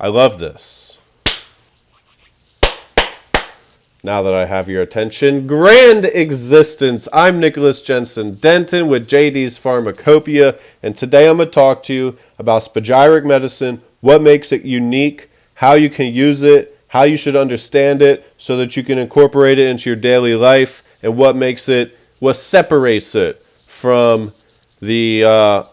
I love this. Now that I have your attention, grand existence. I'm Nicholas Jensen Denton with JD's Pharmacopoeia, and today I'm going to talk to you about Spagyric medicine, what makes it unique, how you can use it, how you should understand it so that you can incorporate it into your daily life, and what separates it from the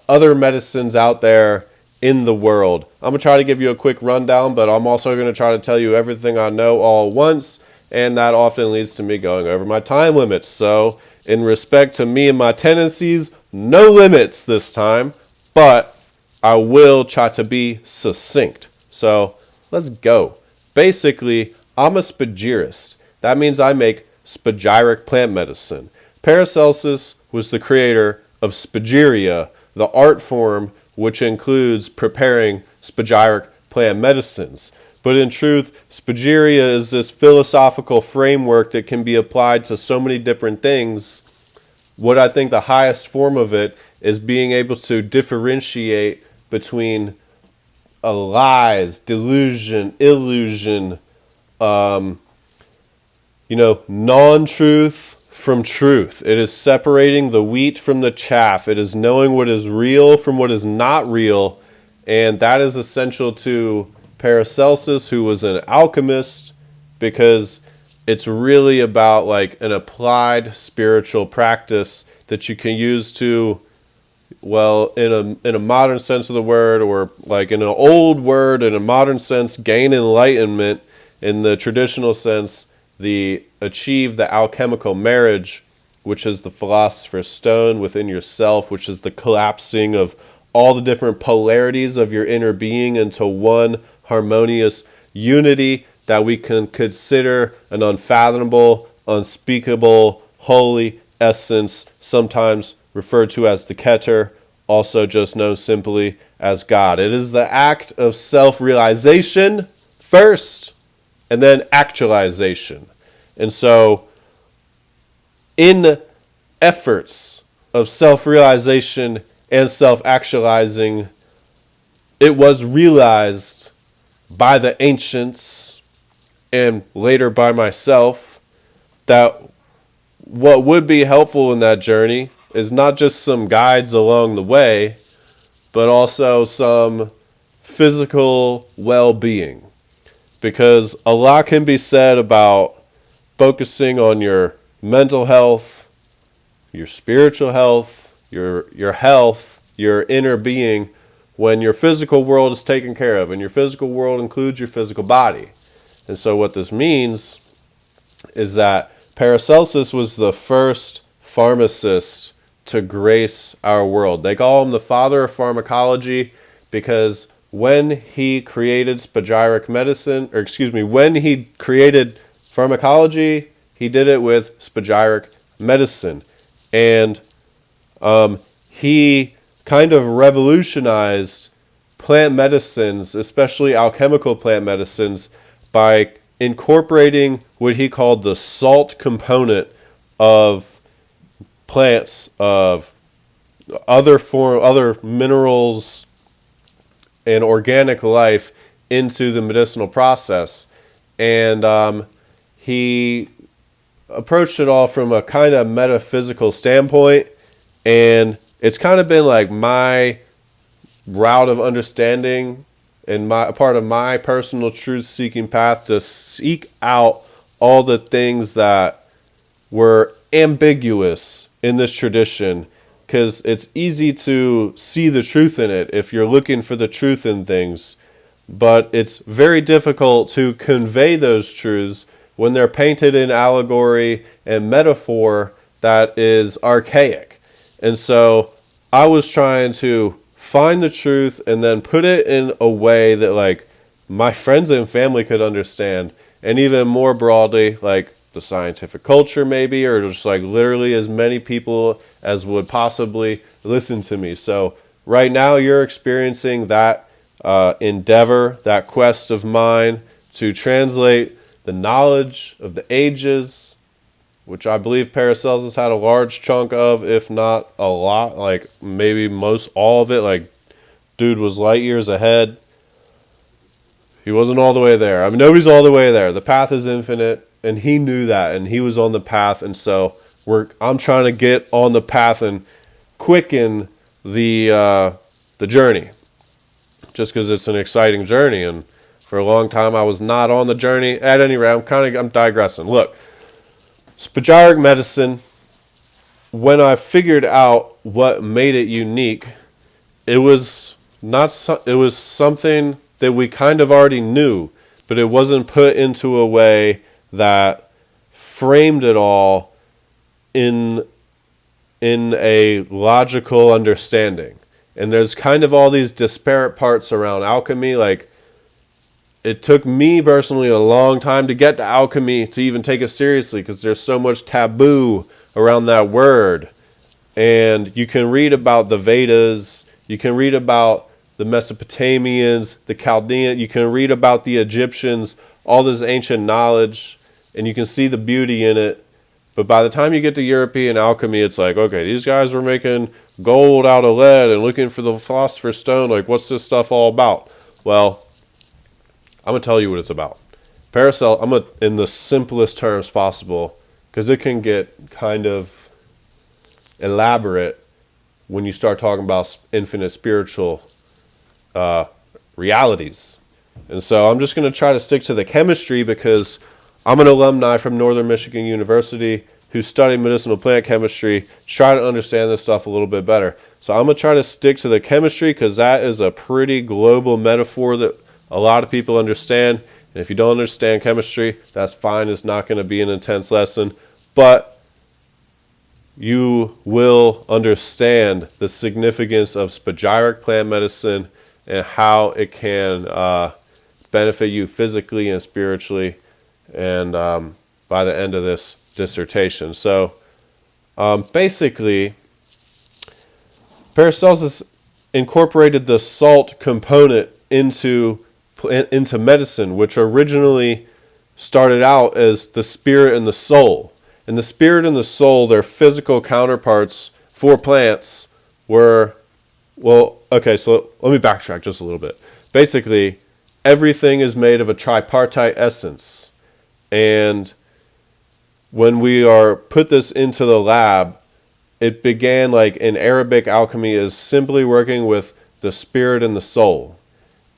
other medicines out there in the world. I'm going to try to give you a quick rundown, but I'm also going to try to tell you everything I know all at once. And that often leads to me going over my time limits. So in respect to me and my tendencies, no limits this time, but I will try to be succinct. So let's go. Basically, I'm a Spagyric. That means I make Spagyric plant medicine. Paracelsus was the creator of Spagyria, the art form which includes preparing Spagyric plant medicines. But in truth, Spagyria is this philosophical framework that can be applied to so many different things. What I think the highest form of it is being able to differentiate between lies, delusion, illusion, non-truth from truth. It is separating the wheat from the chaff. It is knowing what is real from what is not real. And that is essential to Paracelsus, who was an alchemist, because it's really about like an applied spiritual practice that you can use to, well, in a modern sense of the word, or like in an old word, in a modern sense, gain enlightenment. In the traditional sense, achieve the alchemical marriage, which is the philosopher's stone within yourself, which is the collapsing of all the different polarities of your inner being into one harmonious unity that we can consider an unfathomable, unspeakable, holy essence, sometimes referred to as the Keter, also just known simply as God. It is the act of self-realization first, and then actualization. And so, in efforts of self-realization and self-actualizing, it was realized by the ancients and later by myself that what would be helpful in that journey is not just some guides along the way, but also some physical well-being. Because a lot can be said about focusing on your mental health, your spiritual health, your health, your inner being, when your physical world is taken care of, and your physical world includes your physical body. And so what this means is that Paracelsus was the first pharmacist to grace our world. They call him the father of pharmacology because when he created Spagyric medicine, when he created pharmacology, he did it with Spagyric medicine. And he kind of revolutionized plant medicines, especially alchemical plant medicines, by incorporating what he called the salt component of plants, of other minerals and organic life into the medicinal process. And he approached it all from a kind of metaphysical standpoint, and it's kind of been like my route of understanding and part of my personal truth-seeking path to seek out all the things that were ambiguous in this tradition, because it's easy to see the truth in it if you're looking for the truth in things, but it's very difficult to convey those truths when they're painted in allegory and metaphor that is archaic. And so I was trying to find the truth and then put it in a way that like my friends and family could understand, and even more broadly, like the scientific culture maybe, or just like literally as many people as would possibly listen to me. So right now you're experiencing that endeavor, that quest of mine to translate the knowledge of the ages, which I believe Paracelsus had a large chunk of, if not a lot, like maybe most all of it. Like, dude was light years ahead. He wasn't all the way there. I mean, nobody's all the way there. The path is infinite, and he knew that, and he was on the path. And so I'm trying to get on the path and quicken the journey, just because it's an exciting journey. And for a long time, I was not on the journey. At any rate, I'm digressing. Look, Spagyric medicine. When I figured out what made it unique, it was something that we kind of already knew, but it wasn't put into a way that framed it all in a logical understanding. And there's kind of all these disparate parts around alchemy. Like, it took me personally a long time to get to alchemy to even take it seriously, because there's so much taboo around that word. And you can read about the Vedas, you can read about the Mesopotamians, the Chaldeans, you can read about the Egyptians, all this ancient knowledge, and you can see the beauty in it. But by the time you get to European alchemy, it's like, okay, these guys were making gold out of lead and looking for the philosopher's stone. Like, what's this stuff all about? Well, I'm going to tell you what it's about. In the simplest terms possible, because it can get kind of elaborate when you start talking about infinite spiritual realities. And so I'm just going to try to stick to the chemistry, because I'm an alumni from Northern Michigan University who studied medicinal plant chemistry, try to understand this stuff a little bit better. So I'm going to try to stick to the chemistry, because that is a pretty global metaphor that a lot of people understand. And if you don't understand chemistry, that's fine. It's not going to be an intense lesson. But you will understand the significance of Spagyric plant medicine and how it can benefit you physically and spiritually, and by the end of this dissertation. So basically, Paracelsus incorporated the salt component into medicine, which originally started out as the spirit and the soul. And the spirit and the soul, their physical counterparts for plants were, okay, so let me backtrack just a little bit. Basically, everything is made of a tripartite essence. And when we put this into the lab, it began like in Arabic alchemy as simply working with the spirit and the soul.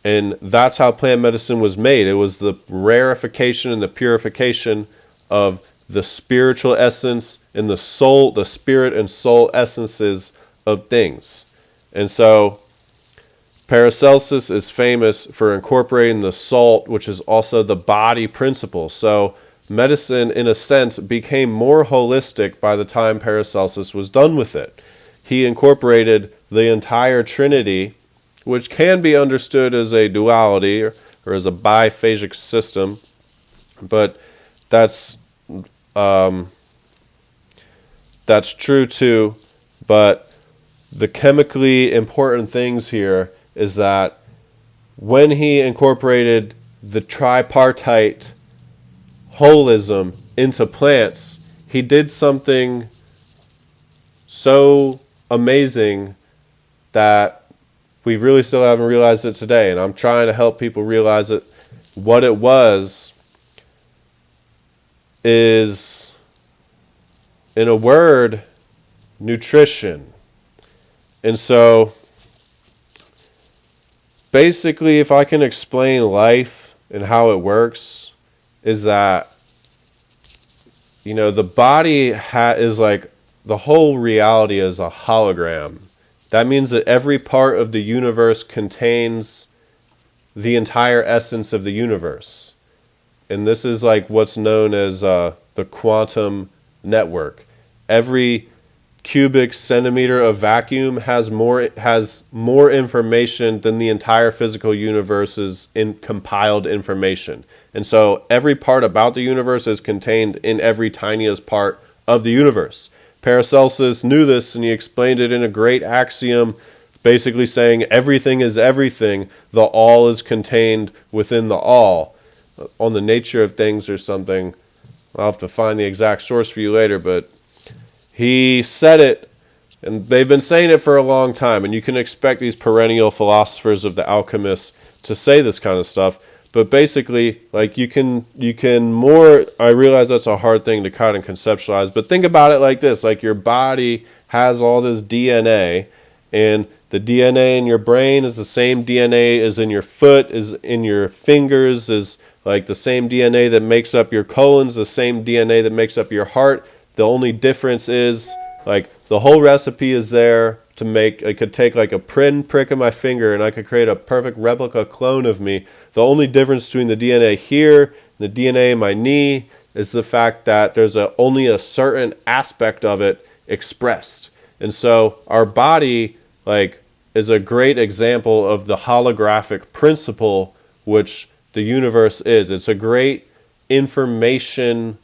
And that's how plant medicine was made. It was the rarefication and the purification of the spiritual essence and the soul, the spirit and soul essences of things. And so Paracelsus is famous for incorporating the salt, which is also the body principle. So medicine, in a sense, became more holistic by the time Paracelsus was done with it. He incorporated the entire Trinity, which can be understood as a duality or as a biphasic system, but that's true too. But the chemically important things here is that when he incorporated the tripartite holism into plants, he did something so amazing that we really still haven't realized it today. And I'm trying to help people realize it. What it was is, in a word, nutrition. And so basically, if I can explain life and how it works, is that, the body is like, the whole reality is a hologram. That means that every part of the universe contains the entire essence of the universe. And this is like what's known as the quantum network. Every cubic centimeter of vacuum has more information than the entire physical universe's compiled information. And so every part about the universe is contained in every tiniest part of the universe. Paracelsus knew this, and he explained it in a great axiom, basically saying everything is everything. The all is contained within the all. On the nature of things or something, I'll have to find the exact source for you later, but he said it, and they've been saying it for a long time, and you can expect these perennial philosophers of the alchemists to say this kind of stuff. But basically, like you can more, I realize that's a hard thing to kind of conceptualize, but think about it like this, like your body has all this DNA, and the DNA in your brain is the same DNA as in your foot, is in your fingers, is like the same DNA that makes up your colons, the same DNA that makes up your heart. The only difference is like the whole recipe is there to make. I could take like a prick of my finger and I could create a perfect replica clone of me. The only difference between the DNA here and the DNA in my knee is the fact that there's only a certain aspect of it expressed. And so our body like is a great example of the holographic principle which the universe is. It's a great informational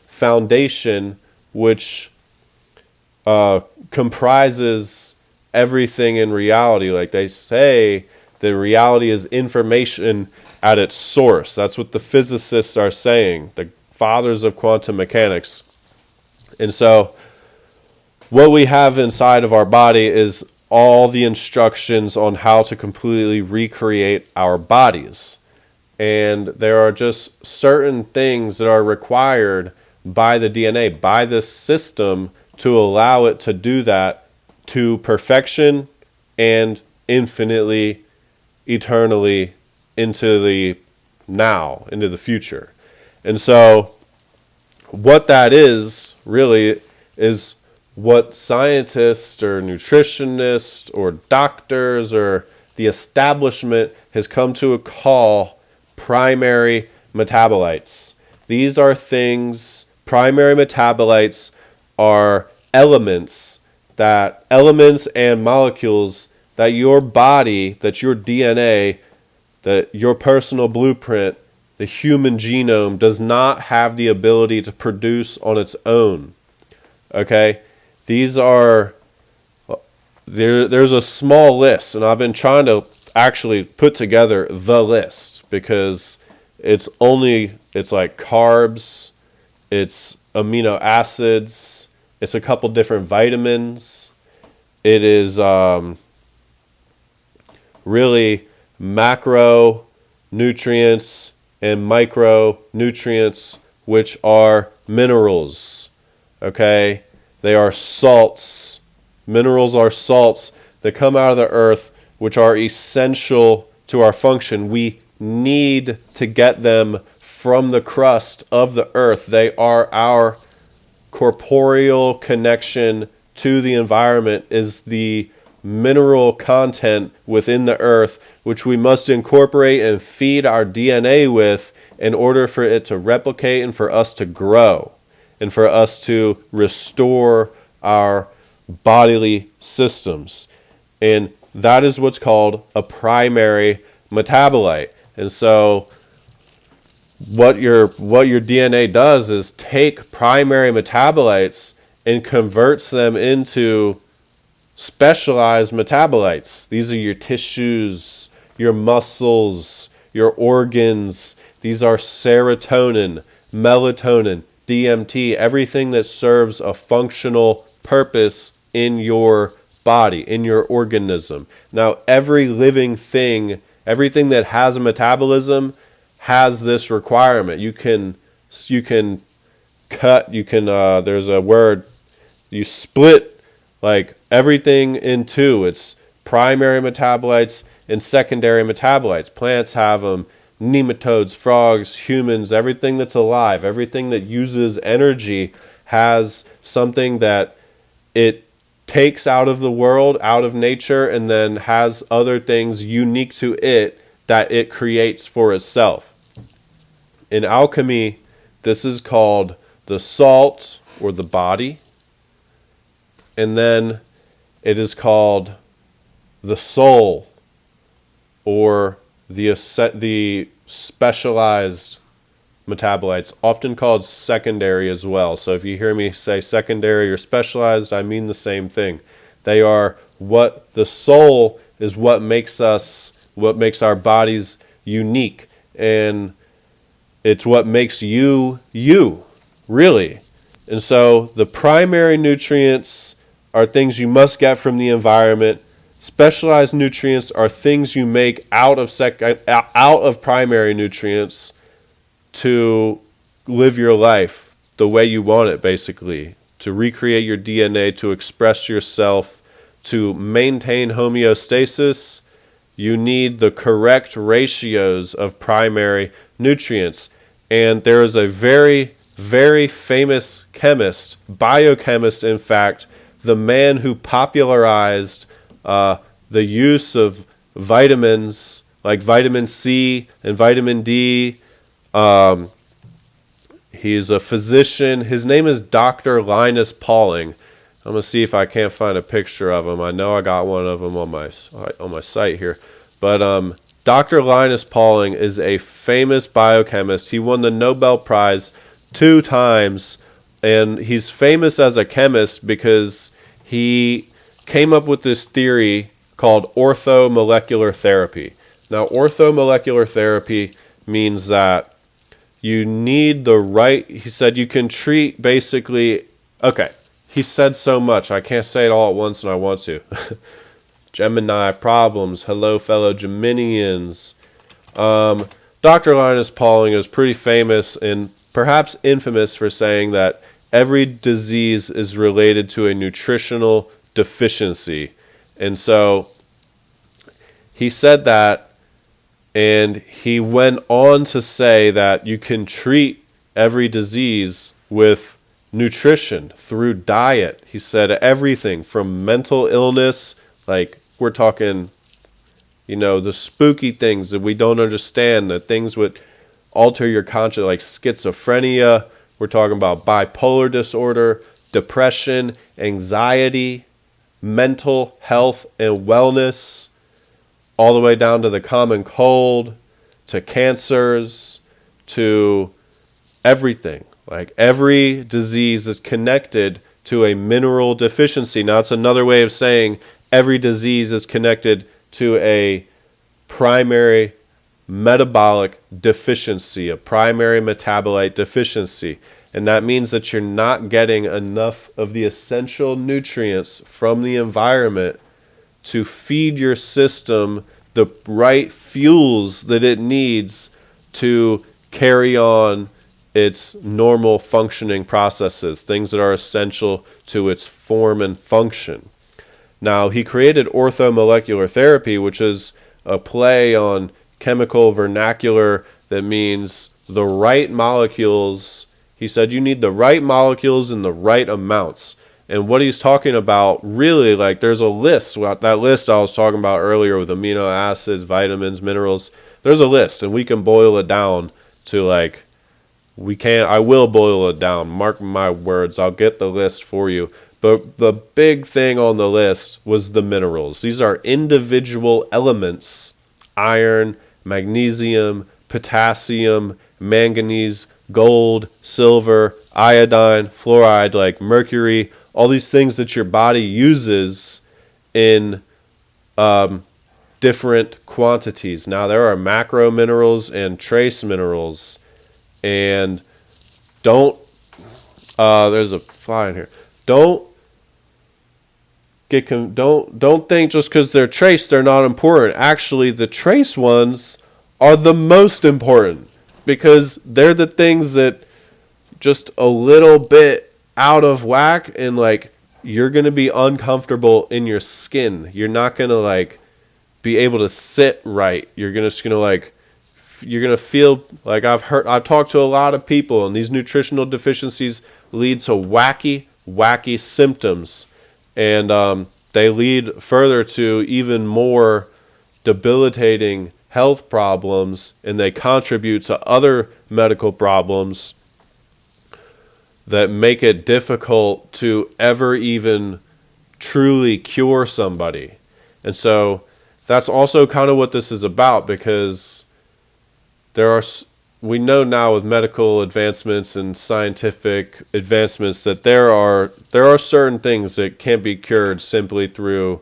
foundation which comprises everything in reality. Like they say, the reality is information at its source. That's what the physicists are saying, the fathers of quantum mechanics. And so what we have inside of our body is all the instructions on how to completely recreate our bodies. And there are just certain things that are required by the DNA, by this system, to allow it to do that to perfection and infinitely, eternally into the now, into the future. And so what that is really is what scientists or nutritionists or doctors or the establishment has come to call primary metabolites. These are things, primary metabolites are elements and molecules that your body, that your DNA, that your personal blueprint, the human genome does not have the ability to produce on its own. Okay? These are, there's a small list, and I've been trying to actually put together the list because it's like carbs, it's amino acids, it's a couple different vitamins, it is really macronutrients and micronutrients, which are minerals. Okay? They are salts. Minerals are salts that come out of the earth, which are essential to our function. We need to get them from the crust of the earth. They are our corporeal connection to the environment, is the mineral content within the earth, which we must incorporate and feed our DNA with in order for it to replicate and for us to grow and for us to restore our bodily systems. And that is what's called a primary metabolite. And so what your DNA does is take primary metabolites and converts them into specialized metabolites. These are your tissues, your muscles, your organs. These are serotonin, melatonin, DMT, everything that serves a functional purpose in your body, in your organism. Now, every living thing, everything that has a metabolism has this requirement. You can cut, there's a word, you split like everything in two. It's primary metabolites and secondary metabolites. Plants have them, nematodes, frogs, humans, everything that's alive, everything that uses energy has something that it takes out of the world, out of nature, and then has other things unique to it that it creates for itself. In alchemy, this is called the salt or the body, and then it is called the soul or the specialized metabolites, often called secondary as well. So if you hear me say secondary or specialized, I mean the same thing. They are what the soul is, what makes our bodies unique, and it's what makes you, really. And so the primary nutrients are things you must get from the environment. Specialized nutrients are things you make out of primary nutrients to live your life the way you want it, basically. To recreate your DNA, to express yourself, to maintain homeostasis, you need the correct ratios of primary nutrients. And there is a very, very famous chemist, biochemist, in fact, the man who popularized the use of vitamins like vitamin C and vitamin D. He's a physician. His name is Dr. Linus Pauling. I'm going to see if I can't find a picture of him. I know I got one of them on my site here. But Dr. Linus Pauling is a famous biochemist. He won the Nobel Prize 2 times, and he's famous as a chemist because he came up with this theory called orthomolecular therapy. Now, orthomolecular therapy means that you need the right, he said you can treat basically, okay, he said so much, I can't say it all at once and I want to. Gemini problems, hello fellow Geminians. Dr. Linus Pauling is pretty famous and perhaps infamous for saying that every disease is related to a nutritional deficiency. And so he said that, and he went on to say that you can treat every disease with nutrition through diet. He said everything from mental illness, like we're talking, the spooky things that we don't understand, the things would alter your conscience, like schizophrenia. We're talking about bipolar disorder, depression, anxiety, mental health and wellness, all the way down to the common cold, to cancers, to everything. Like every disease is connected to a mineral deficiency. Now, it's another way of saying every disease is connected to a primary metabolic deficiency, a primary metabolite deficiency. And that means that you're not getting enough of the essential nutrients from the environment to feed your system the right fuels that it needs to carry on its normal functioning processes, things that are essential to its form and function. Now, he created orthomolecular therapy, which is a play on chemical vernacular that means the right molecules. He said you need the right molecules in the right amounts. And what he's talking about, really, like there's a list. That list I was talking about earlier with amino acids, vitamins, minerals. There's a list, and we can boil it down to I will boil it down. Mark my words. I'll get the list for you. But the big thing on the list was the minerals. These are individual elements: iron, magnesium, potassium, manganese, gold, silver, iodine, fluoride, like mercury, all these things that your body uses in different quantities. Now, there are macro minerals and trace minerals. And there's a fly in here. Don't think just because they're trace they're not important. Actually, the trace ones are the most important because they're the things that just a little bit out of whack and you're going to be uncomfortable in your skin. You're not going to be able to sit right. You're going to feel like I've talked to a lot of people, and these nutritional deficiencies lead to wacky symptoms. And they lead further to even more debilitating health problems, and they contribute to other medical problems that make it difficult to ever even truly cure somebody. And so that's also kind of what this is about, because we know now with medical advancements and scientific advancements that there are certain things that can't be cured simply through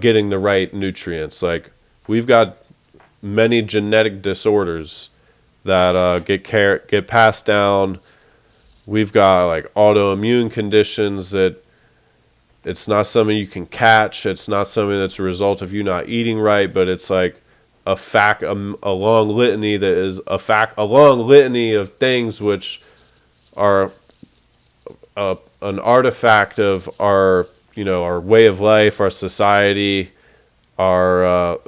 getting the right nutrients. Like we've got many genetic disorders that get passed down. We've got autoimmune conditions that It's not something you can catch. It's not something that's a result of you not eating right, but it's like a fact, a long litany that is a long litany of things which are an artifact of our, our way of life, our society, our,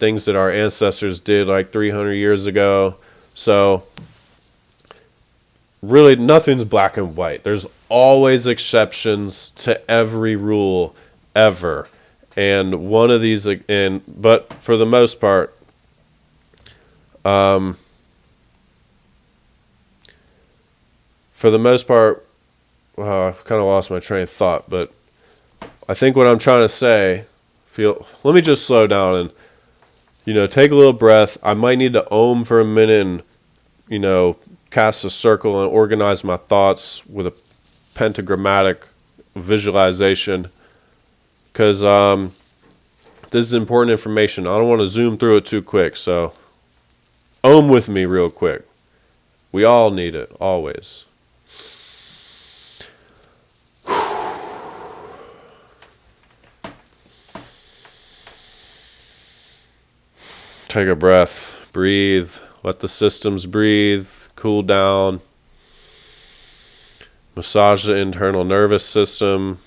things that our ancestors did like 300 years ago. So really nothing's black and white. There's always exceptions to every rule ever. And one of these, but for the most part, I kind of lost my train of thought, but I think what I'm trying to say, let me just slow down and, take a little breath. I might need to ohm for a minute and, cast a circle and organize my thoughts with a pentagrammatic visualization, because this is important information. I don't want to zoom through it too quick, so ohm with me real quick. We all need it, always. Take a breath, breathe, let the systems breathe, cool down, massage the internal nervous system.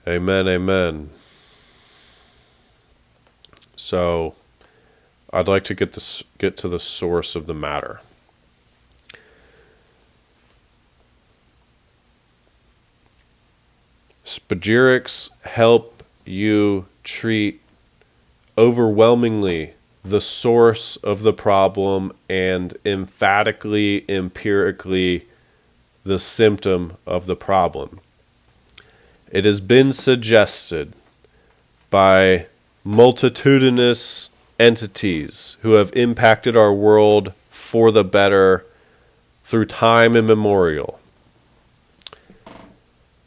Amen, amen. So, I'd like to get to the source of the matter. Spagyrics help you treat overwhelmingly the source of the problem and emphatically, empirically, the symptom of the problem. It has been suggested by multitudinous entities who have impacted our world for the better through time immemorial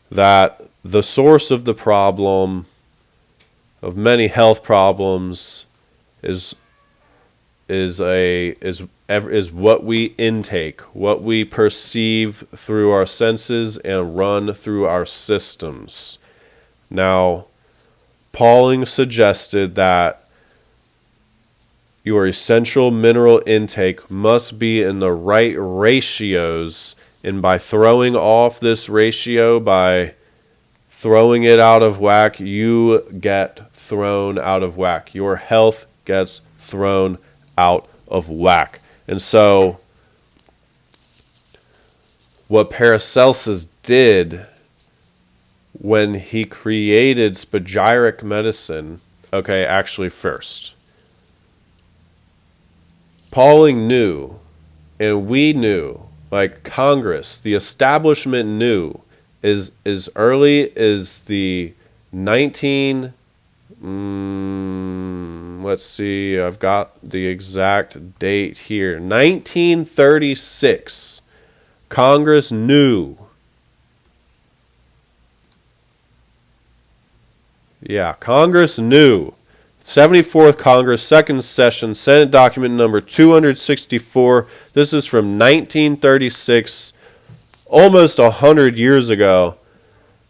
that the source of the problem, of many health problems, is what we intake, what we perceive through our senses and run through our systems. Now, Pauling suggested that your essential mineral intake must be in the right ratios, and by throwing off this ratio, by throwing it out of whack, you get thrown out of whack. Your health gets thrown out of whack. And so what Paracelsus did when he created Spagyric medicine, actually first, Pauling knew, and we knew, like Congress, the establishment knew, as early as the let's see, I've got the exact date here. 1936, Congress knew. Yeah, Congress knew 74th Congress, second session, Senate document number 264. This is from 1936, almost 100 years ago,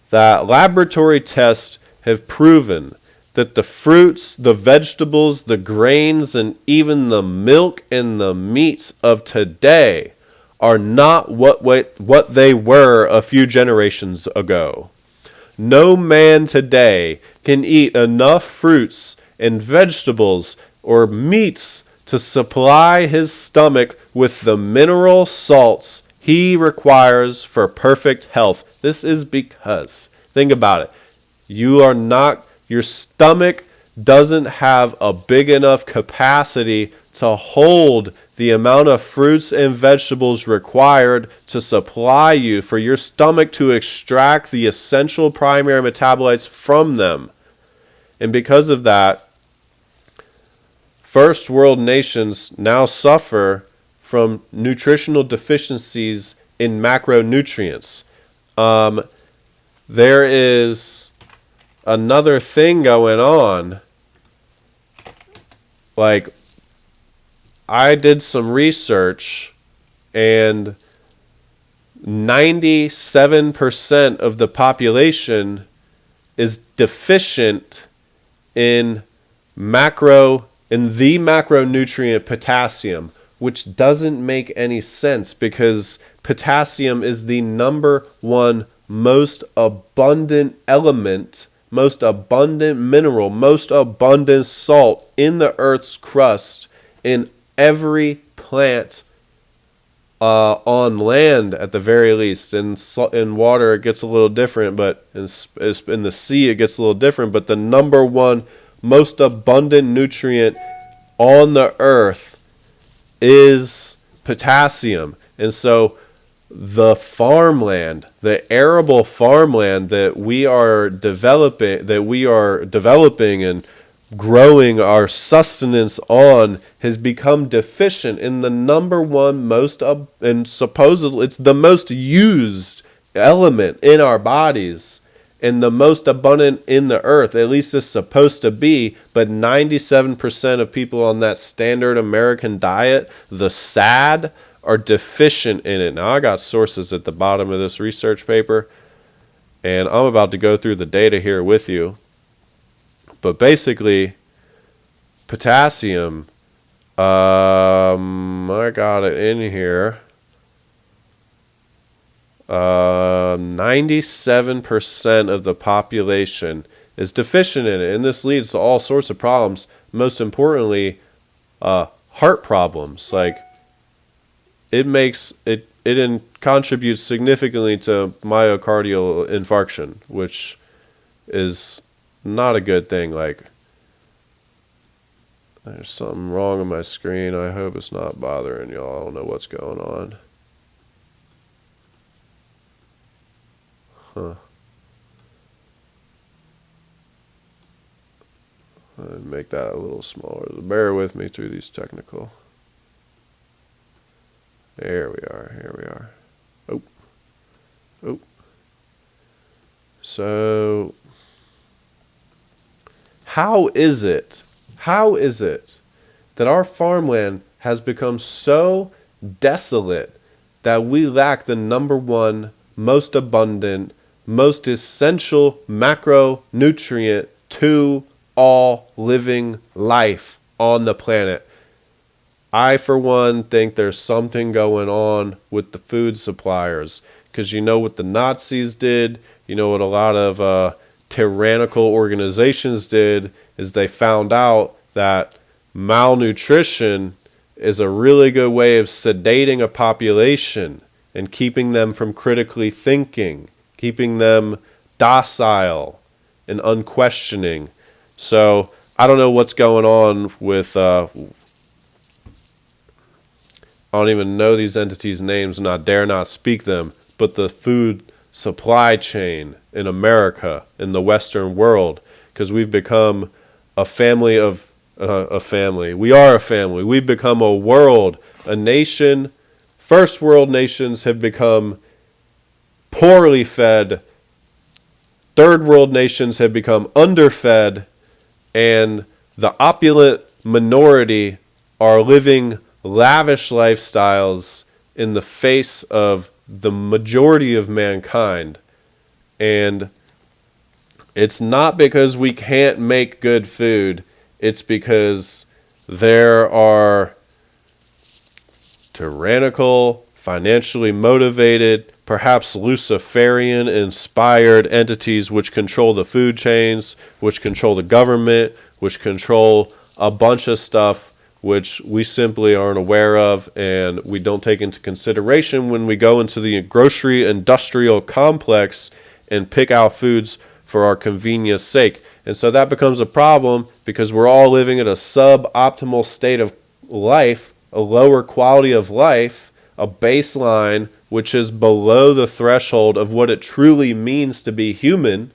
that laboratory tests have proven that the fruits, the vegetables, the grains, and even the milk and the meats of today are not what they were a few generations ago. No man today can eat enough fruits and vegetables or meats to supply his stomach with the mineral salts he requires for perfect health. This is because, think about it, your stomach doesn't have a big enough capacity to hold the amount of fruits and vegetables required to supply you for your stomach to extract the essential primary metabolites from them. And because of that, first world nations now suffer from nutritional deficiencies in macronutrients. There is another thing going on. Like, I did some research, and 97% of the population is deficient in the macronutrient potassium, which doesn't make any sense because potassium is the number one most abundant element, most abundant mineral, most abundant salt in the Earth's crust, in every plant on land at the very least. In water it gets a little different, but in the sea it gets a little different. But the number one most abundant nutrient on the earth is potassium. And so the farmland, the arable farmland that we are developing and growing our sustenance on, has become deficient in the number one and supposedly it's the most used element in our bodies and the most abundant in the earth. At least it's supposed to be. But 97% of people on that standard American diet, the SAD, are deficient in it. Now, I got sources at the bottom of this research paper, and I'm about to go through the data here with you. But basically, potassium, I got it in here. 97% of the population is deficient in it, and this leads to all sorts of problems. Most importantly, heart problems. Like, it contributes significantly to myocardial infarction, which is not a good thing. Like, there's something wrong with my screen. I hope it's not bothering y'all. I don't know what's going on. I'll make that a little smaller. Bear with me through these technical. There we are. Here we are. Oh. So, how is it that our farmland has become so desolate that we lack the number one most abundant, most essential macronutrient to all living life on the planet? I, for one, think there's something going on with the food suppliers, because you know what the Nazis did, you know what a lot of tyrannical organizations did, is they found out that malnutrition is a really good way of sedating a population and keeping them from critically thinking, keeping them docile and unquestioning. So I don't know what's going on with I don't even know these entities' names, and I dare not speak them, but the food supply chain in America, in the Western world, because we've become a family. We are a family. We've become a world, a nation. First world nations have become poorly fed. Third world nations have become underfed. And the opulent minority are living lavish lifestyles in the face of the majority of mankind. And it's not because we can't make good food. It's because there are tyrannical, financially motivated, perhaps Luciferian-inspired entities which control the food chains, which control the government, which control a bunch of stuff which we simply aren't aware of and we don't take into consideration when we go into the grocery industrial complex and pick out foods for our convenience sake. And so that becomes a problem because we're all living at a suboptimal state of life, a lower quality of life, a baseline which is below the threshold of what it truly means to be human,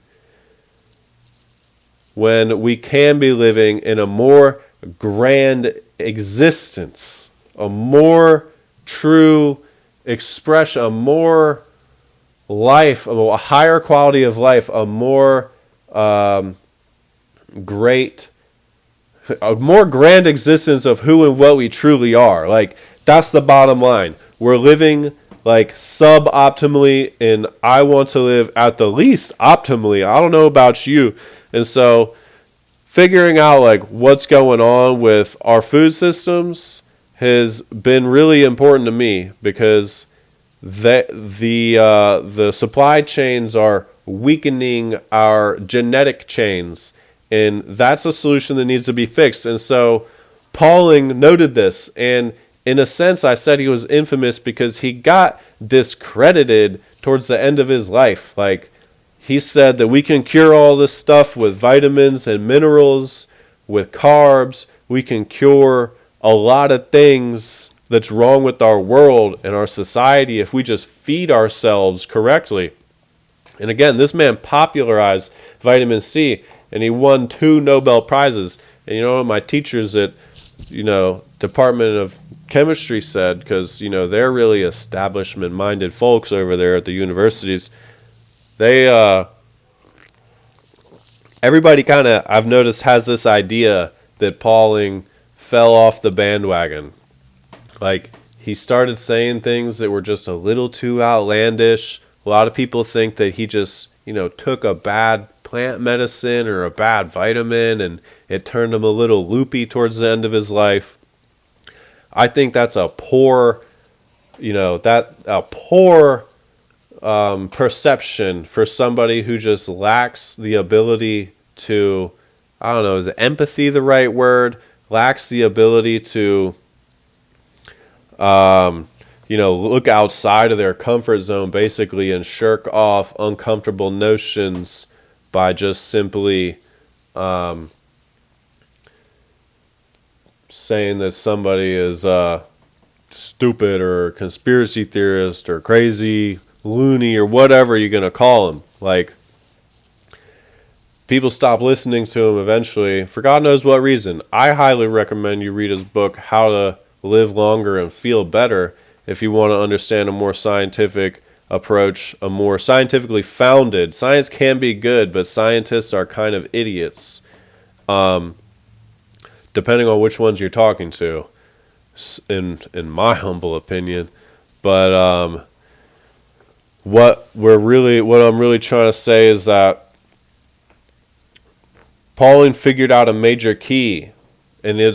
when we can be living in a more grand existence, a more true expression, a more life, a higher quality of life, a more grand existence of who and what we truly are. Like, that's the bottom line. We're living like suboptimally, and I want to live at the least optimally. I don't know about you. And so figuring out like what's going on with our food systems has been really important to me, because the supply chains are weakening our genetic chains, and that's a solution that needs to be fixed. And so Pauling noted this, and in a sense I said he was infamous because he got discredited towards the end of his life. Like, he said that we can cure all this stuff with vitamins and minerals, with carbs. We can cure a lot of things that's wrong with our world and our society if we just feed ourselves correctly. And again, this man popularized vitamin C, and he won 2 Nobel Prizes. And you know what my teachers at, Department of Chemistry said, because, they're really establishment-minded folks over there at the universities. Everybody kind of, I've noticed, has this idea that Pauling fell off the bandwagon. Like, he started saying things that were just a little too outlandish. A lot of people think that he just, took a bad plant medicine or a bad vitamin and it turned him a little loopy towards the end of his life. I think that's a poor, perception for somebody who just lacks the ability to, I don't know, is empathy the right word? Lacks the ability to, look outside of their comfort zone basically and shirk off uncomfortable notions by just simply saying that somebody is stupid or conspiracy theorist or crazy, loony, or whatever you're going to call him. Like, people stop listening to him eventually for God knows what reason. I highly recommend you read his book, How to Live Longer and Feel Better, if you want to understand a more scientific approach, a more scientifically founded. Science can be good, but scientists are kind of idiots, depending on which ones you're talking to, in my humble opinion. But what I'm really trying to say is that Pauling figured out a major key, and he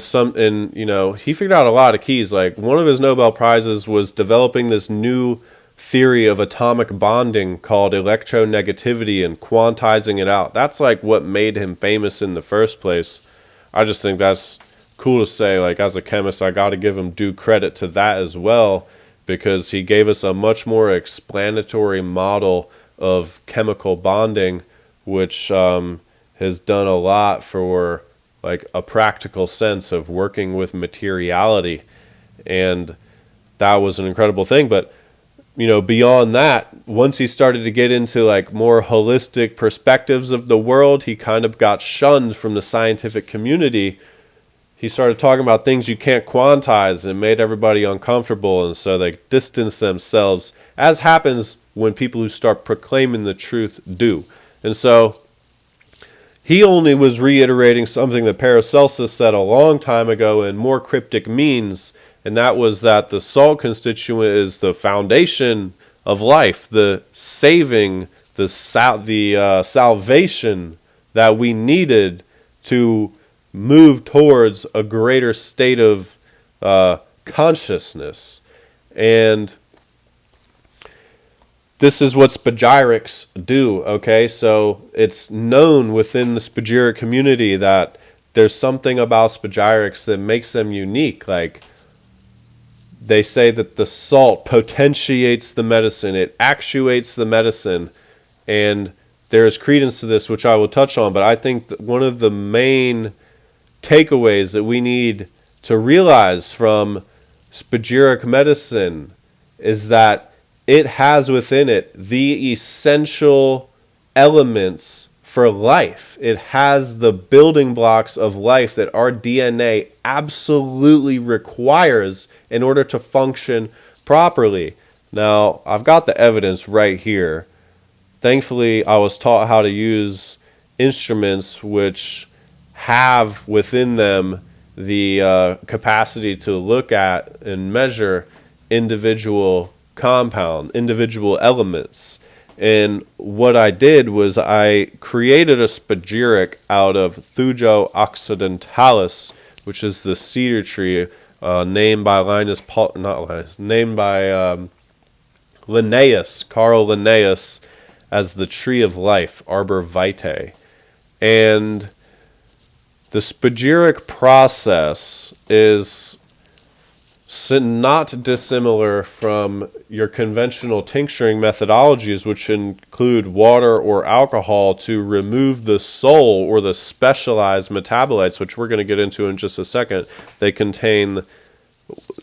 figured out a lot of keys. Like, one of his Nobel Prizes was developing this new theory of atomic bonding called electronegativity and quantizing it out. That's like what made him famous in the first place. I just think that's cool to say. Like, as a chemist, I got to give him due credit to that as well, because he gave us a much more explanatory model of chemical bonding, which has done a lot for like a practical sense of working with materiality. And that was an incredible thing. But beyond that, once he started to get into like more holistic perspectives of the world, he kind of got shunned from the scientific community. He started talking about things you can't quantize and made everybody uncomfortable, and so they distanced themselves, as happens when people who start proclaiming the truth do. And so he only was reiterating something that Paracelsus said a long time ago in more cryptic means, and that was that the salt constituent is the foundation of life, the saving, the salvation that we needed to move towards a greater state of consciousness. And this is what Spagyrics do, okay? So it's known within the Spagyric community that there's something about Spagyrics that makes them unique. Like, they say that the salt potentiates the medicine, it actuates the medicine, and there is credence to this, which I will touch on. But I think that one of the main takeaways that we need to realize from Spagyric medicine is that it has within it the essential elements for life. It has the building blocks of life that our DNA absolutely requires in order to function properly. Now, I've got the evidence right here. Thankfully, I was taught how to use instruments which have within them the capacity to look at and measure individual individual elements. And what I did was I created a Spagyric out of Thuja occidentalis, which is the cedar tree named by Linnaeus, Carl Linnaeus, as the tree of life, arbor vitae. And the Spagyric process is not dissimilar from your conventional tincturing methodologies, which include water or alcohol to remove the soul or the specialized metabolites, which we're going to get into in just a second.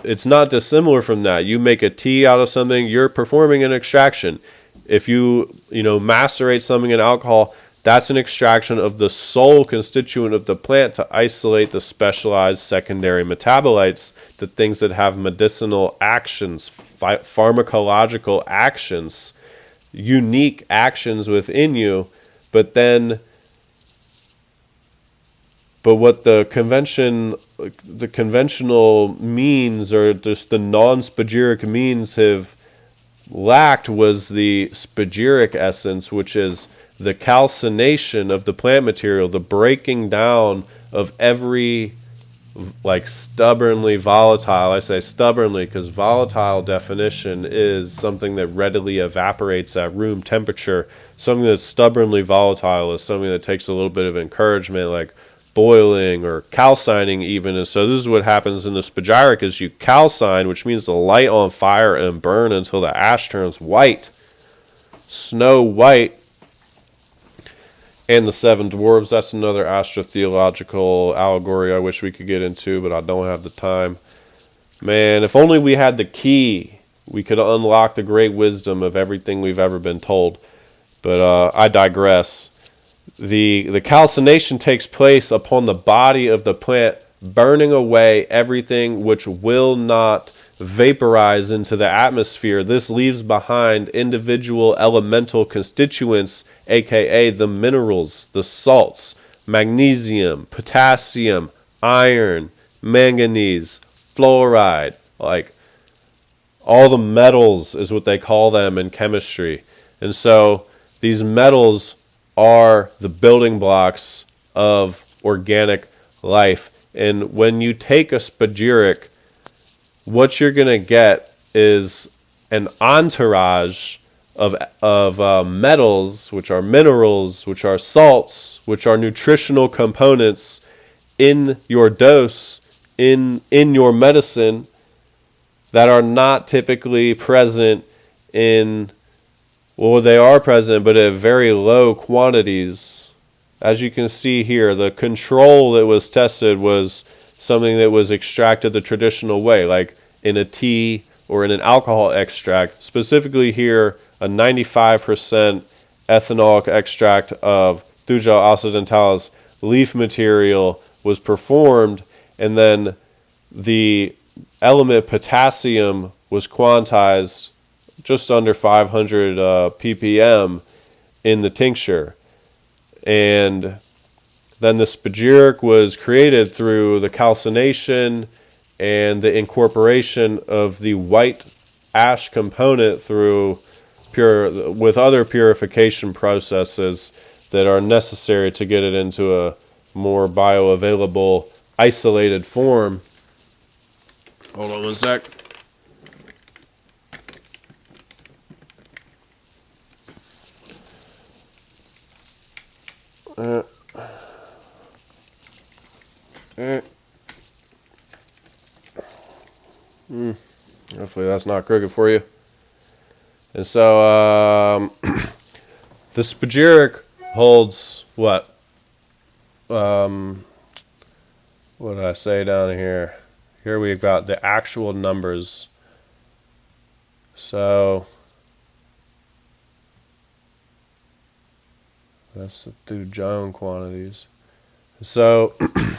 It's not dissimilar from that. You make a tea out of something, you're performing an extraction. If you macerate something in alcohol, that's an extraction of the sole constituent of the plant to isolate the specialized secondary metabolites, the things that have medicinal actions, pharmacological actions, unique actions within you. But what the conventional means, or just the non-Spagyric means, have lacked was the Spagyric essence, which is the calcination of the plant material, the breaking down of every stubbornly volatile. I say stubbornly because volatile definition is something that readily evaporates at room temperature. Something that's stubbornly volatile is something that takes a little bit of encouragement, like boiling or calcining even. And so this is what happens in the Spagyric: is you calcine, which means to light on fire and burn until the ash turns white, snow white. And the seven dwarves, that's another astrotheological allegory I wish we could get into, but I don't have the time. Man, if only we had the key, we could unlock the great wisdom of everything we've ever been told. But I digress. The calcination takes place upon the body of the plant, burning away everything which will not vaporize into the atmosphere. This leaves behind individual elemental constituents, aka the minerals, the salts, magnesium, potassium, iron, manganese, fluoride, like all the metals is what they call them in chemistry. And so these metals are the building blocks of organic life. And when you take a Spagyric, what you're going to get is an entourage of metals, which are minerals, which are salts, which are nutritional components in your dose, in your medicine, that are not typically present in, well, they are present, but at very low quantities. As you can see here, the control that was tested was something that was extracted the traditional way, like in a tea or in an alcohol extract. Specifically here, a 95% ethanolic extract of Thuja occidentalis leaf material was performed, and then the element potassium was quantized just under 500 ppm in the tincture. And then the spagyric was created through the calcination and the incorporation of the white ash component through with other purification processes that are necessary to get it into a more bioavailable isolated form. Hold on one sec. Hopefully that's not crooked for you. And so the spagyric holds what? What did I say down here? Here we've got the actual numbers. So that's through Joule quantities. So I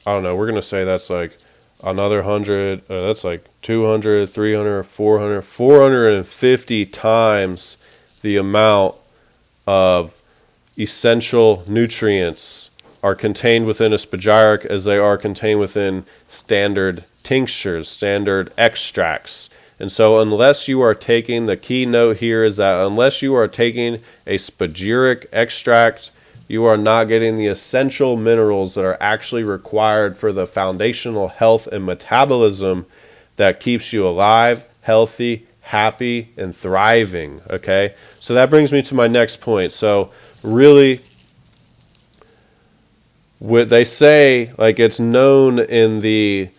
don't know. We're gonna say that's like another 100. That's like 200, 300, 400, 450 times the amount of essential nutrients are contained within a spagyric as they are contained within standard tinctures, standard extracts. And so unless you are taking, the key note here is that unless you are taking a spagyric extract, you are not getting the essential minerals that are actually required for the foundational health and metabolism that keeps you alive, healthy, happy, and thriving. Okay? So that brings me to my next point. So really, what they say, like it's known in the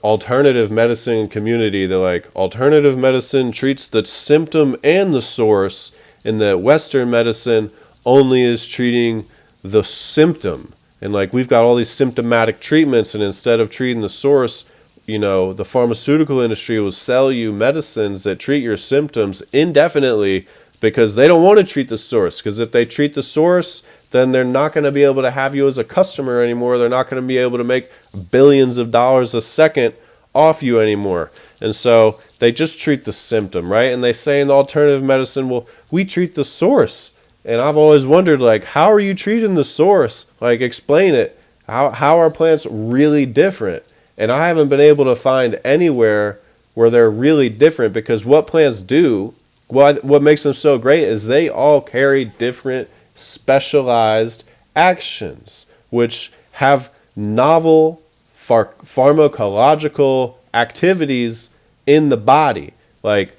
alternative medicine community, that like alternative medicine treats the symptom and the source, and that Western medicine only is treating the symptom. And like we've got all these symptomatic treatments, and instead of treating the source, you know, the pharmaceutical industry will sell you medicines that treat your symptoms indefinitely because they don't want to treat the source. Because if they treat the source, then they're not going to be able to have you as a customer anymore. They're not going to be able to make billions of dollars a second off you anymore. And so they just treat the symptom, right? And they say in the alternative medicine, well, we treat the source. And I've always wondered, like, how are you treating the source? Like, explain it. How are plants really different? And I haven't been able to find anywhere where they're really different, because what plants do, what makes them so great is they all carry different specialized actions, which have novel pharmacological activities in the body. Like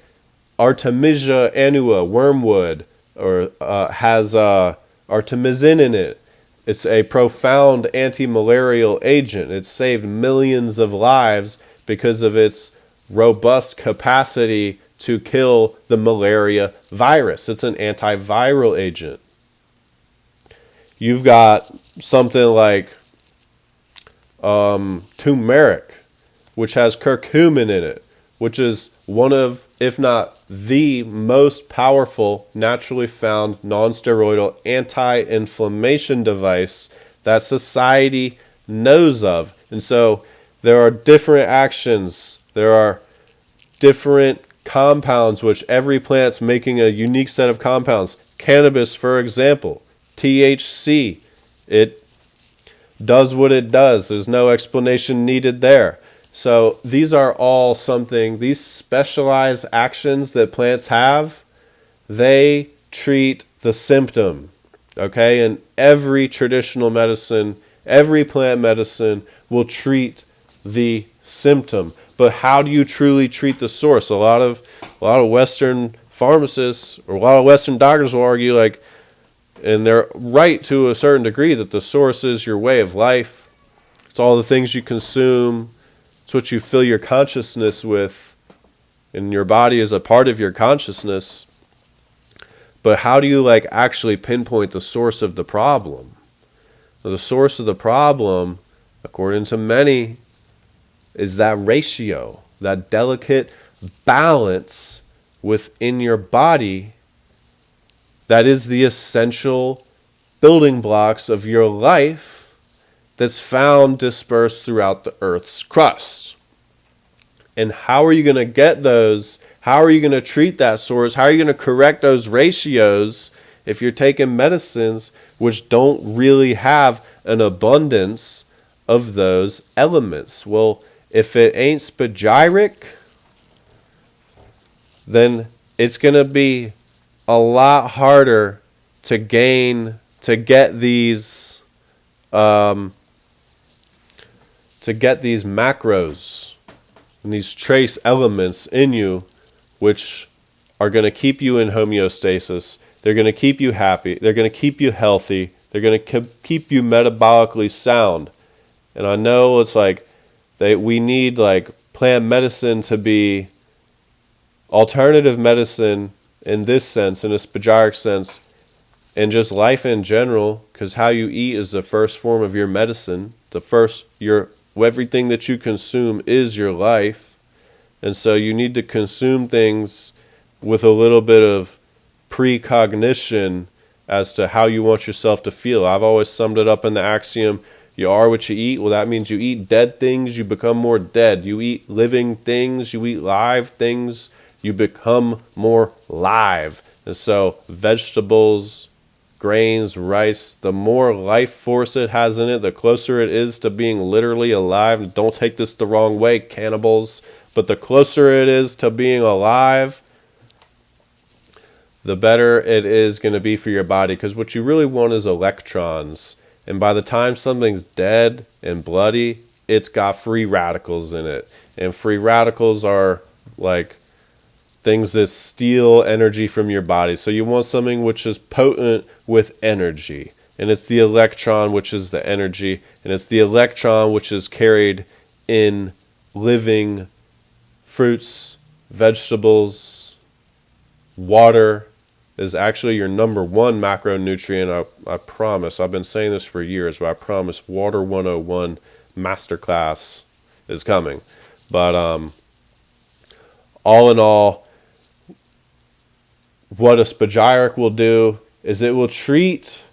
Artemisia annua, wormwood, or has artemisinin in it. It's a profound anti-malarial agent. It's saved millions of lives because of its robust capacity to kill the malaria virus. It's an antiviral agent. You've got something like turmeric, which has curcumin in it, which is one of, if not the most powerful naturally found non-steroidal anti-inflammation device that society knows of. And so there are different actions. There are different compounds, which every plant's making a unique set of compounds. Cannabis, for example, THC, it does what it does. There's no explanation needed there. So these are all these specialized actions that plants have, they treat the symptom, okay? And every traditional medicine, every plant medicine will treat the symptom. But how do you truly treat the source? A lot of Western pharmacists or a lot of Western doctors will argue, like, and they're right to a certain degree, that the source is your way of life. It's all the things you consume. It's what you fill your consciousness with, and your body is a part of your consciousness. But how do you actually pinpoint the source of the problem? Well, the source of the problem, according to many, is that ratio, that delicate balance within your body that is the essential building blocks of your life that's found dispersed throughout the Earth's crust. And how are you going to get those? How are you going to treat that source? How are you going to correct those ratios if you're taking medicines which don't really have an abundance of those elements. Well, if it ain't spagyric, then it's going to be a lot harder to get these macros and these trace elements in you, which are going to keep you in homeostasis. They're going to keep you happy. They're going to keep you healthy. They're going to keep you metabolically sound. And I know it's like we need like plant medicine to be alternative medicine in this sense, in a spagyric sense, and just life in general, because how you eat is the first form of your medicine. Everything that you consume is your life. And so you need to consume things with a little bit of precognition as to how you want yourself to feel. I've always summed it up in the axiom, you are what you eat. Well, that means you eat dead things, you become more dead. You eat living things, you eat live things, you become more live. And so vegetables, grains, rice, the more life force it has in it, the closer it is to being literally alive. Don't take this the wrong way, cannibals, but the closer it is to being alive, the better it is going to be for your body. Because what you really want is electrons. And by the time something's dead and bloody, it's got free radicals in it. And free radicals are like things that steal energy from your body. So you want something which is potent with energy. And it's the electron, which is the energy. And it's the electron which is carried in living fruits, vegetables. Water is actually your number one macronutrient. I promise. I've been saying this for years, but I promise Water 101 Masterclass is coming. But all in all, what a spagyric will do is it will treat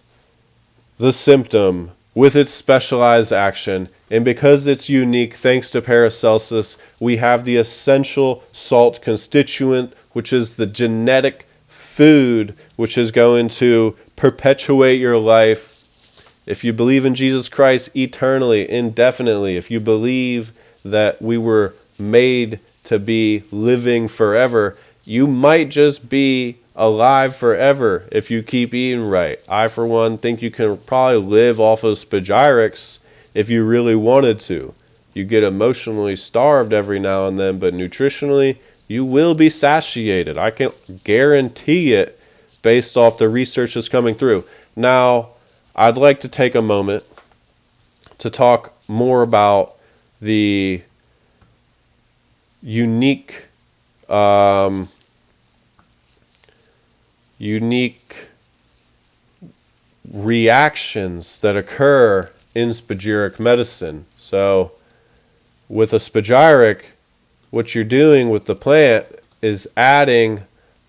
the symptom with its specialized action. And because it's unique, thanks to Paracelsus, we have the essential salt constituent, which is the genetic food, which is going to perpetuate your life. If you believe in Jesus Christ eternally, indefinitely, if you believe that we were made to be living forever, you might just be alive forever if you keep eating right. I, for one, think you can probably live off of spagyrics if you really wanted to. You get emotionally starved every now and then, but nutritionally, you will be satiated. I can guarantee it based off the research that's coming through. Now, I'd like to take a moment to talk more about the unique reactions that occur in spagyric medicine. So with a spagyric, what you're doing with the plant is adding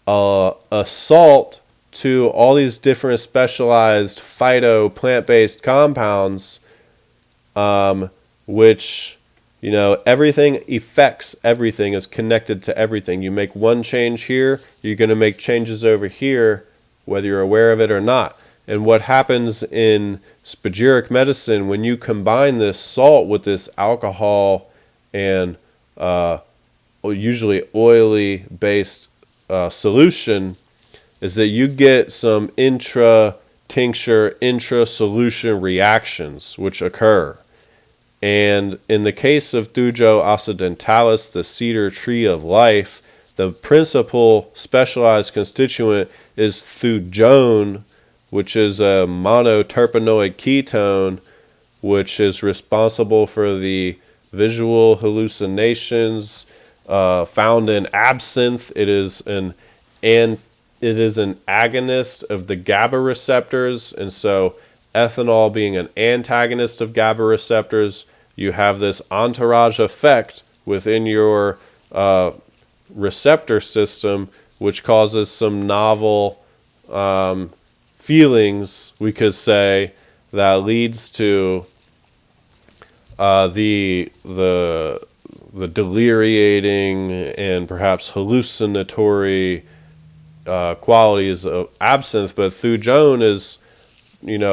a salt to all these different specialized phyto plant-based compounds, which, everything affects everything, is connected to everything. You make one change here, you're going to make changes over here, whether you're aware of it or not. And what happens in spagyric medicine when you combine this salt with this alcohol and usually oily based solution is that you get some intra-tincture, intra-solution reactions which occur. And in the case of Thujo occidentalis, the cedar tree of life, the principal specialized constituent is thujone, which is a monoterpenoid ketone, which is responsible for the visual hallucinations found in absinthe. It is an agonist of the GABA receptors, and so ethanol being an antagonist of GABA receptors, you have this entourage effect within your receptor system, which causes some novel feelings, we could say, that leads to the deliriating and perhaps hallucinatory qualities of absinthe, but thujone is,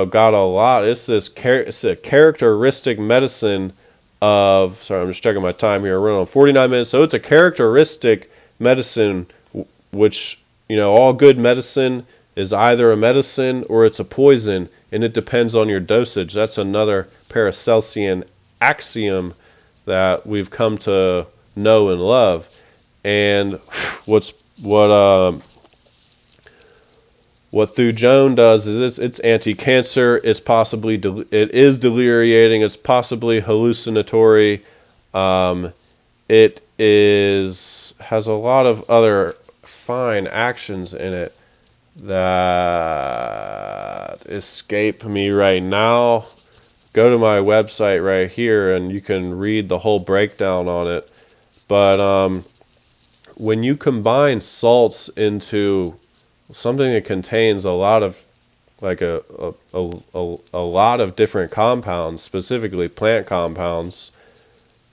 got a lot. It's a characteristic medicine of. Sorry, I'm just checking my time here. We're on 49 minutes, so it's a characteristic medicine, which all good medicine is either a medicine or it's a poison, and it depends on your dosage. That's another Paracelsian axiom that we've come to know and love. And what thujone does is it's anti-cancer. It's possibly it is deliriating. It's possibly hallucinatory. It has a lot of other fine actions in it that escape me right now. Go to my website right here, and you can read the whole breakdown on it. But when you combine salts into something that contains a lot of a lot of different compounds, specifically plant compounds,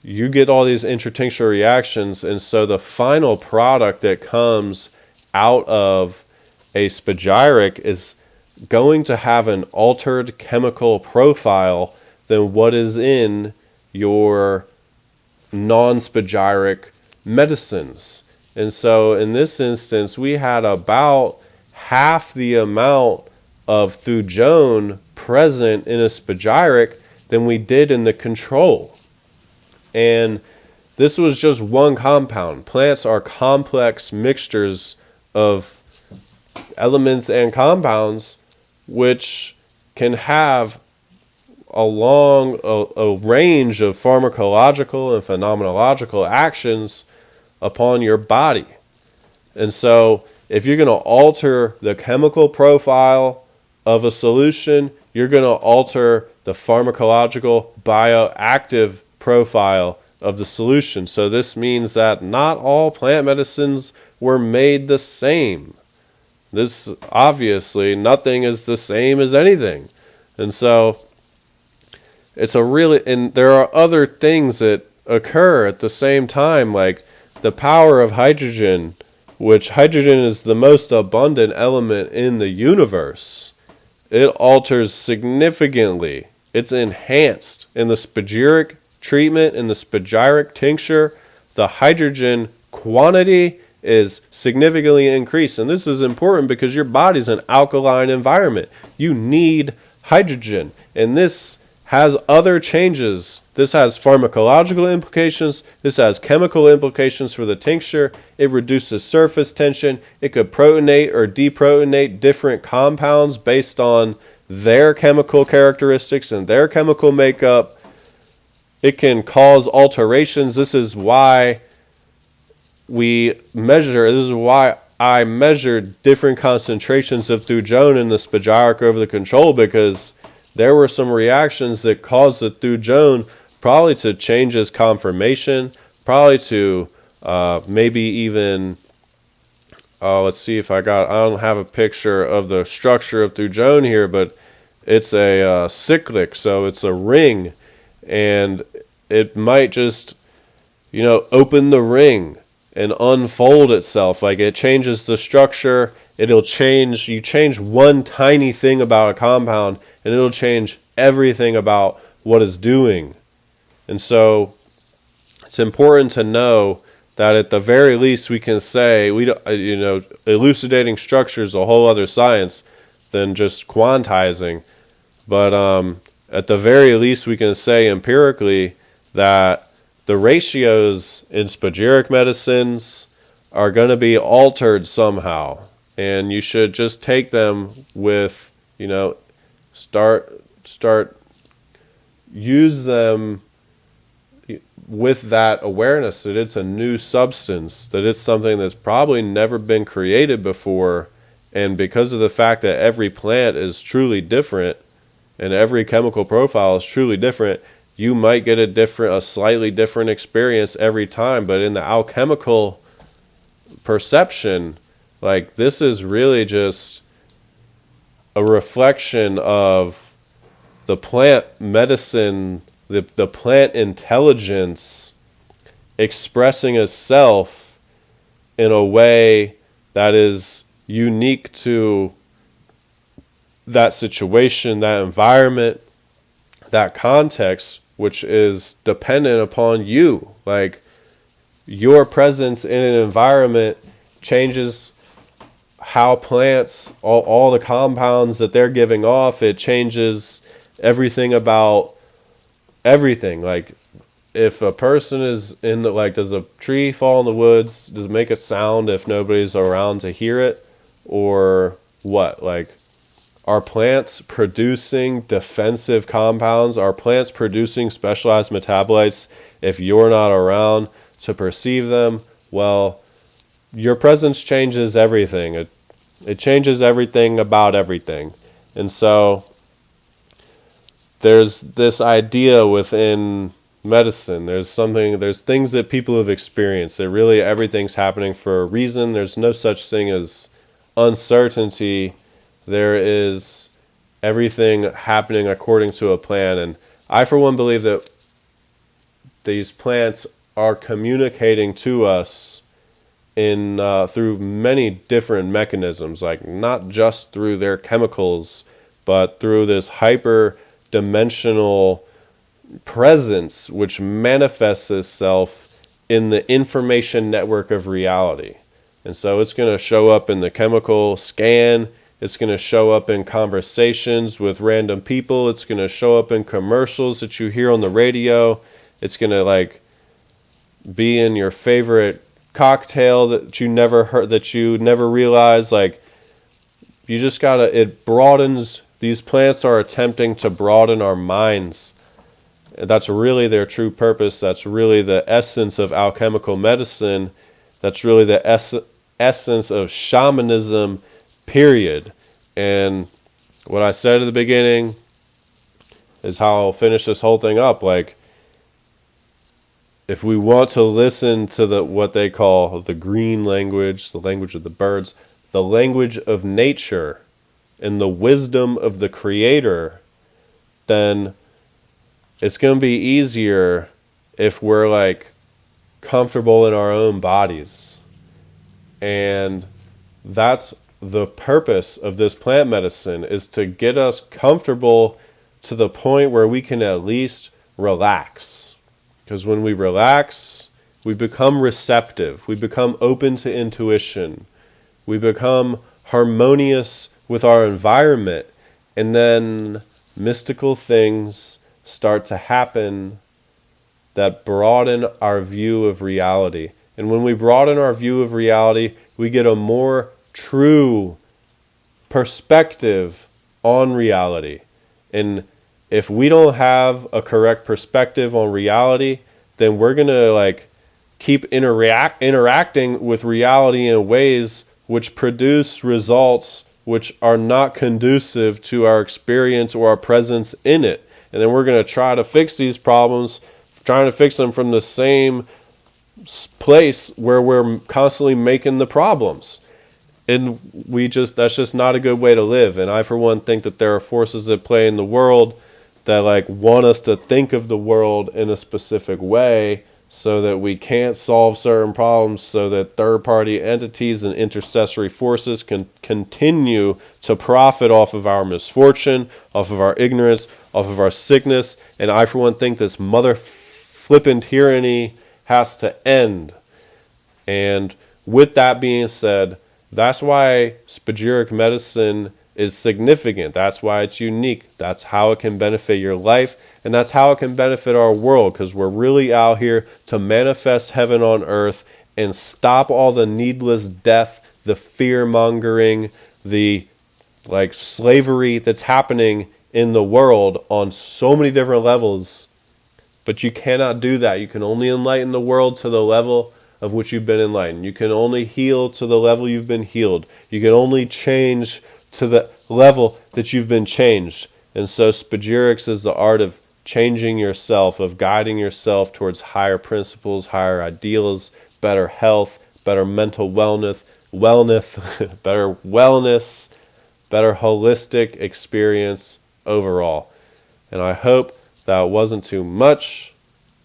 you get all these intertincture reactions, and so the final product that comes out of a spagyric is going to have an altered chemical profile than what is in your non-spagyric medicines. And so in this instance, we had about half the amount of thujone present in a spagyric than we did in the control. And this was just one compound. Plants are complex mixtures of elements and compounds which can have a range of pharmacological and phenomenological actions upon your body. And so if you're going to alter the chemical profile of a solution, you're going to alter the pharmacological bioactive profile of the solution. So this means that not all plant medicines were made the same. This obviously, nothing is the same as anything. And so and there are other things that occur at the same time, like the power of hydrogen, which hydrogen is the most abundant element in the universe. It alters significantly. It's enhanced in the spagyric treatment, in the spagyric tincture. The hydrogen quantity is significantly increased. And this is important because your body's an alkaline environment. You need hydrogen. And this has other changes. This has pharmacological implications. This has chemical implications for the tincture. It reduces surface tension. It could protonate or deprotonate different compounds based on their chemical characteristics and their chemical makeup. It can cause alterations. This is why I measured different concentrations of thujone in the spagyric over the control, because there were some reactions that caused the thujone probably to change its conformation, probably to maybe even, let's see if I don't have a picture of the structure of thujone here, but it's a cyclic, so it's a ring, and it might just, open the ring and unfold itself. Like, it changes the structure. You change one tiny thing about a compound, and it'll change everything about what it's doing. And so it's important to know that at the very least we can say, elucidating structure is a whole other science than just quantizing. But at the very least we can say empirically that the ratios in spagyric medicines are going to be altered somehow. And you should just take them with, use them with that awareness that it's a new substance, that it's something that's probably never been created before. And because of the fact that every plant is truly different and every chemical profile is truly different, you might get a slightly different experience every time. But in the alchemical perception, like, this is really just a reflection of the plant medicine, the plant intelligence expressing itself in a way that is unique to that situation, that environment, that context, which is dependent upon you. Like, your presence in an environment changes how plants, all the compounds that they're giving off. It changes everything about everything. Like, if a person is in the, like, does a tree fall in the woods? Does it make a sound if nobody's around to hear it? Or what? Like, are plants producing defensive compounds? Are plants producing specialized metabolites if you're not around to perceive them? Well, your presence changes everything. It changes everything about everything. And so there's this idea within medicine. There's things that people have experienced. That really everything's happening for a reason. There's no such thing as uncertainty. There is everything happening according to a plan. And I, for one, believe that these plants are communicating to us in through many different mechanisms, like not just through their chemicals, but through this hyper-dimensional presence which manifests itself in the information network of reality. And so it's going to show up in the chemical scan. It's going to show up in conversations with random people. It's going to show up in commercials that you hear on the radio. It's going to, like, be in your favorite cocktail that you never heard, that you never realized. Like, you just gotta, it broadens. These plants are attempting to broaden our minds. That's really their true purpose. That's really the essence of alchemical medicine. That's really the essence of shamanism, period. And what I said at the beginning is how I'll finish this whole thing up. Like, if we want to listen to what they call the green language, the language of the birds, the language of nature, and the wisdom of the Creator, then it's going to be easier if we're, like, comfortable in our own bodies. And that's the purpose of this plant medicine, is to get us comfortable to the point where we can at least relax. Because when we relax, we become receptive. We become open to intuition. We become harmonious with our environment. And then mystical things start to happen that broaden our view of reality. And when we broaden our view of reality, we get a more true perspective on reality. And if we don't have a correct perspective on reality, then we're going to, like, keep interacting with reality in ways which produce results which are not conducive to our experience or our presence in it. And then we're going to try to fix these problems, trying to fix them from the same place where we're constantly making the problems. And that's just not a good way to live. And I, for one, think that there are forces at play in the world that, like, want us to think of the world in a specific way so that we can't solve certain problems, so that third-party entities and intercessory forces can continue to profit off of our misfortune, off of our ignorance, off of our sickness. And I, for one, think this mother-flippin' tyranny has to end. And with that being said, that's why Spagyric medicine is significant. That's why it's unique. That's how it can benefit your life, and that's how it can benefit our world, because we're really out here to manifest heaven on earth and stop all the needless death, the fear-mongering, the, like, slavery that's happening in the world on so many different levels. But you cannot do that. You can only enlighten the world to the level of which you've been enlightened. You can only heal to the level you've been healed. You can only change to the level that you've been changed. And so Spagyrics is the art of changing yourself, of guiding yourself towards higher principles, higher ideals, better health, better mental wellness, better wellness, better holistic experience overall. And I hope that wasn't too much.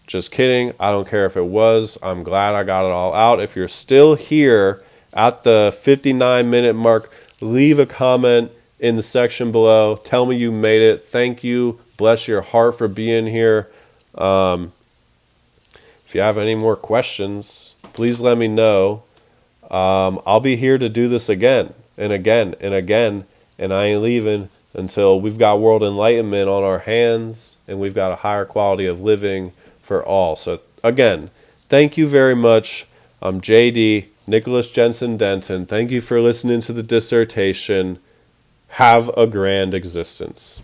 Just kidding. I don't care if it was. I'm glad I got it all out. If you're still here At the 59-minute mark, leave a comment in the section below. Tell me you made it. Thank you. Bless your heart for being here. If you have any more questions, please let me know. I'll be here to do this again and again and again, and I ain't leaving until we've got world enlightenment on our hands and we've got a higher quality of living for all. So again, thank you very much. I'm JD, Nicholas Jensen Denton. Thank you for listening to the dissertation. Have a grand existence.